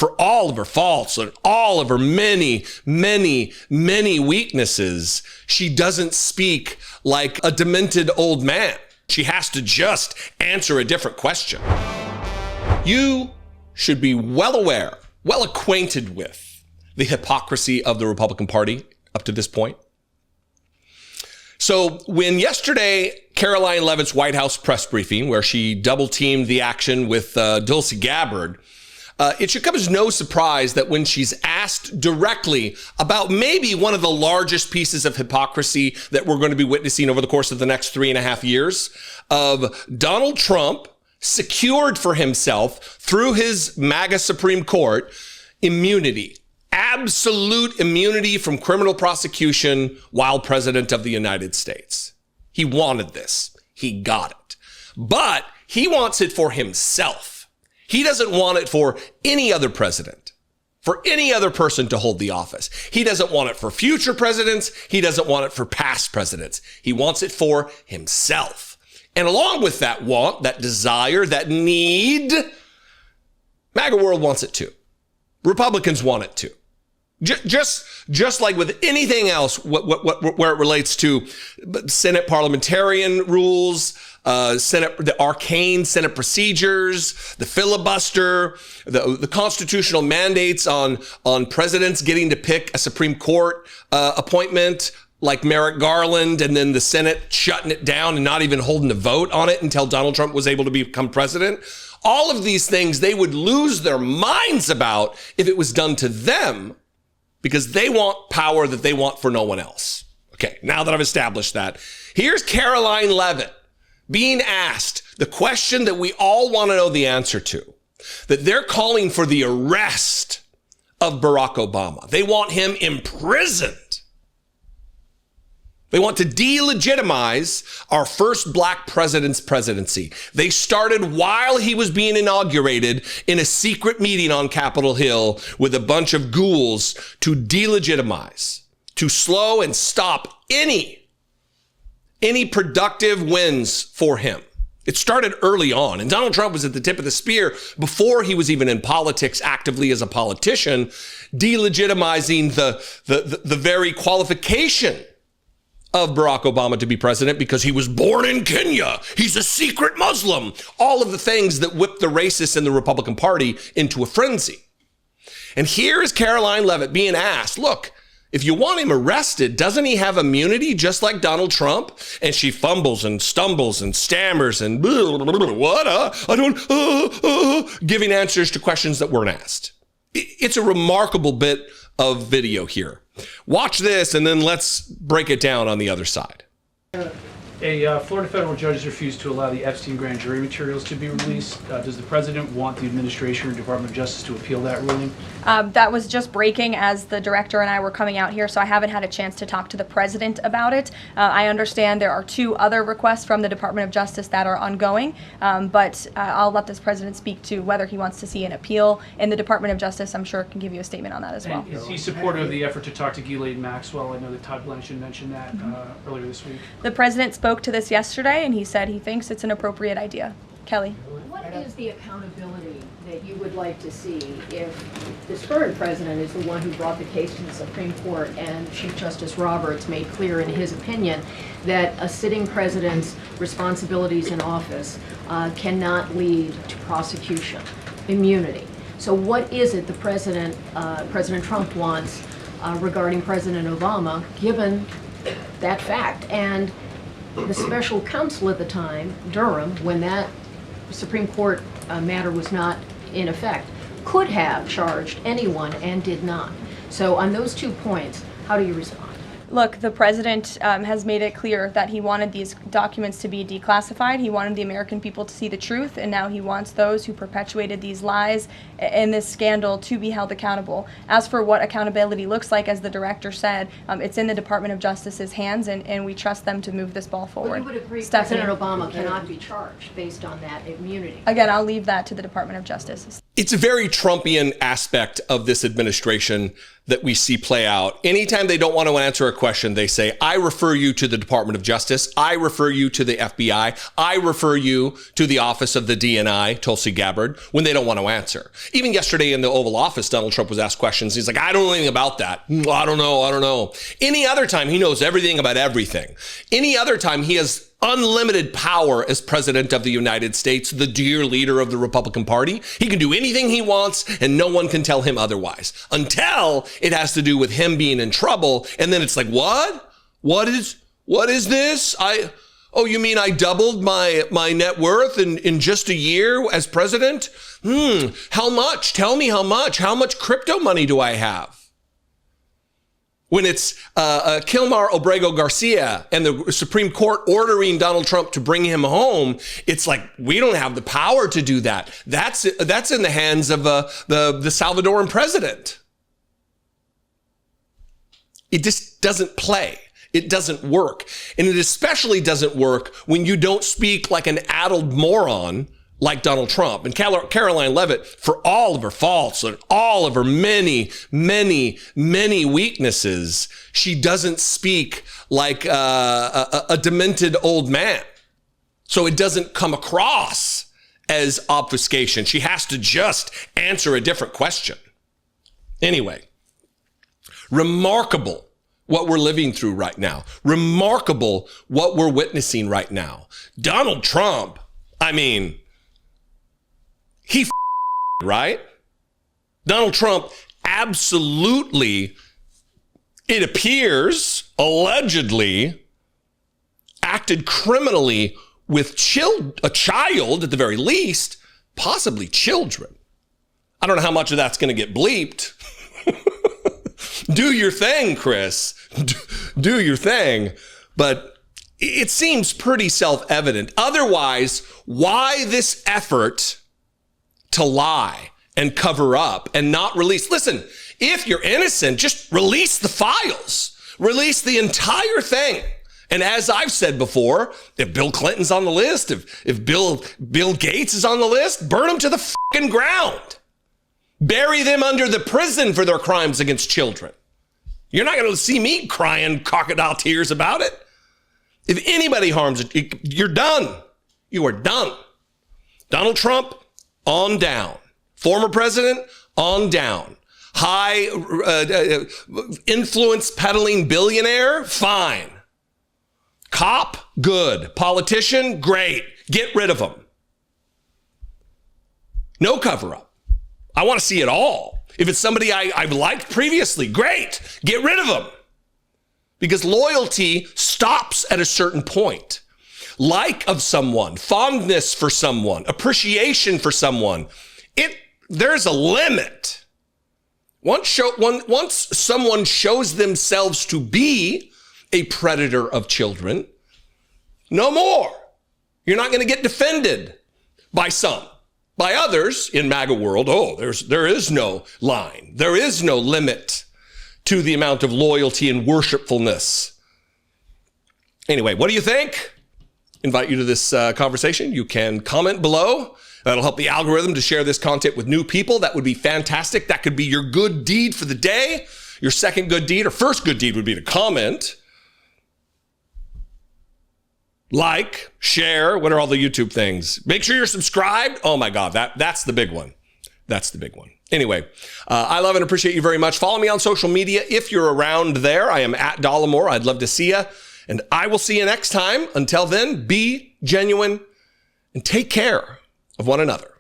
for all of her faults and all of her many, many, many weaknesses, she doesn't speak like a demented old man. She has to just answer a different question. You should be well aware, well acquainted with the hypocrisy of the Republican Party up to this point. So when yesterday, Karoline Leavitt's White House press briefing, where she double-teamed the action with Tulsi Gabbard, it should come as no surprise that when she's asked directly about maybe one of the largest pieces of hypocrisy that we're going to be witnessing over the course of the next 3.5 years, of Donald Trump secured for himself through his MAGA Supreme Court immunity, absolute immunity from criminal prosecution while president of the United States. He wanted this. He got it. But he wants it for himself. He doesn't want it for any other president, for any other person to hold the office. He doesn't want it for future presidents. He doesn't want it for past presidents. He wants it for himself. And along with that want, that desire, that need, MAGA world wants it too. Republicans want it too. Just like with anything else, where it relates to Senate parliamentarian rules, the arcane Senate procedures, the filibuster, the constitutional mandates on presidents getting to pick a Supreme Court appointment like Merrick Garland, and then the Senate shutting it down and not even holding a vote on it until Donald Trump was able to become president. All of these things they would lose their minds about if it was done to them, because they want power that they want for no one else. Okay, now that I've established that, here's Karoline Leavitt being asked the question that we all want to know the answer to, that they're calling for the arrest of Barack Obama. They want him imprisoned. They want to delegitimize our first black president's presidency. They started while he was being inaugurated in a secret meeting on Capitol Hill with a bunch of ghouls to delegitimize, to slow and stop any productive wins for him. It started early on, and Donald Trump was at the tip of the spear before he was even in politics actively as a politician, delegitimizing the very qualification of Barack Obama to be president because he was born in Kenya. He's a secret Muslim. All of the things that whipped the racists in the Republican Party into a frenzy. And here is Karoline Leavitt being asked, look, if you want him arrested, doesn't he have immunity just like Donald Trump? And she fumbles and stumbles and stammers and giving answers to questions that weren't asked. It's a remarkable bit of video here. Watch this, and then let's break it down on the other side. A Florida federal judge has refused to allow the Epstein grand jury materials to be released. Does the president want the administration or Department of Justice to appeal that ruling? That was just breaking as the director and I were coming out here, so I haven't had a chance to talk to the president about it. I understand there are 2 other requests from the Department of Justice that are ongoing, but I'll let this president speak to whether he wants to see an appeal in the Department of Justice. I'm sure can give you a statement on that as well. And is he supportive of the effort to talk to Ghislaine Maxwell? I know that Todd Blanchard mentioned that earlier this week. The president spoke to this yesterday, and he said he thinks it's an appropriate idea. Kelly. What is the accountability that you would like to see if this current president is the one who brought the case to the Supreme Court and Chief Justice Roberts made clear in his opinion that a sitting president's responsibilities in office cannot lead to prosecution, immunity? So what is it the President Trump wants regarding President Obama, given that fact? And the special counsel at the time, Durham, when that Supreme Court matter was not in effect, could have charged anyone and did not. So on those 2 points, how do you respond? Look, the president has made it clear that he wanted these documents to be declassified. He wanted the American people to see the truth, and now he wants those who perpetuated these lies and this scandal to be held accountable. As for what accountability looks like, as the director said, it's in the Department of Justice's hands, and we trust them to move this ball forward. Well, you would agree Stephanie. President Obama cannot be charged based on that immunity. Again, I'll leave that to the Department of Justice. It's a very Trumpian aspect of this administration that we see play out. Anytime they don't want to answer a question, they say, I refer you to the Department of Justice. I refer you to the FBI. I refer you to the office of the DNI, Tulsi Gabbard, when they don't want to answer. Even yesterday in the Oval Office, Donald Trump was asked questions. He's like, I don't know anything about that. I don't know. Any other time, he knows everything about everything. Any other time, he has unlimited power as president of the United States, the dear leader of the Republican Party. He can do anything he wants and no one can tell him otherwise until it has to do with him being in trouble. And then it's like, what? What is this? Oh, you mean I doubled my net worth in just a year as president? How much? Tell me how much. How much crypto money do I have? When it's Kilmar Obrego Garcia and the Supreme Court ordering Donald Trump to bring him home, it's like, we don't have the power to do that. That's in the hands of the Salvadoran president. It just doesn't play. It doesn't work. And it especially doesn't work when you don't speak like an addled moron like Donald Trump. And Karoline Leavitt, for all of her faults and all of her many weaknesses, she doesn't speak like a demented old man. So it doesn't come across as obfuscation. She has to just answer a different question. Anyway, remarkable what we're living through right now. Remarkable what we're witnessing right now. Donald Trump, I mean, he right? Donald Trump absolutely, it appears, allegedly, acted criminally with a child at the very least, possibly children. I don't know how much of that's going to get bleeped. Do your thing, Chris. Do your thing. But it seems pretty self-evident. Otherwise, why this effort to lie and cover up and not release? Listen, if you're innocent, just release the files. Release the entire thing. And as I've said before, if Bill Clinton's on the list, if Bill Gates is on the list, burn them to the fucking ground. Bury them under the prison for their crimes against children. You're not going to see me crying crocodile tears about it. If anybody harms it, you're done. You are done. Donald Trump, on down. Former president, on down. High influence peddling billionaire, fine. Cop, good. Politician, great. Get rid of them. No cover up. I want to see it all. If it's somebody I've liked previously, great. Get rid of them. Because loyalty stops at a certain point. Like of someone, fondness for someone, appreciation for someone, there's a limit. Once someone shows themselves to be a predator of children, no more. You're not going to get defended by some. By others in MAGA world, there is no line. There is no limit to the amount of loyalty and worshipfulness. Anyway, what do you think? Invite you to this conversation. You can comment below. That'll help the algorithm to share this content with new people. That would be fantastic. That could be your good deed for the day. Your second good deed or first good deed would be to comment. Like, share, what are all the YouTube things? Make sure you're subscribed. Oh my God, that's the big one. That's the big one. Anyway, I love and appreciate you very much. Follow me on social media if you're around there. I am at Dollemore. I'd love to see you. And I will see you next time. Until then, be genuine and take care of one another.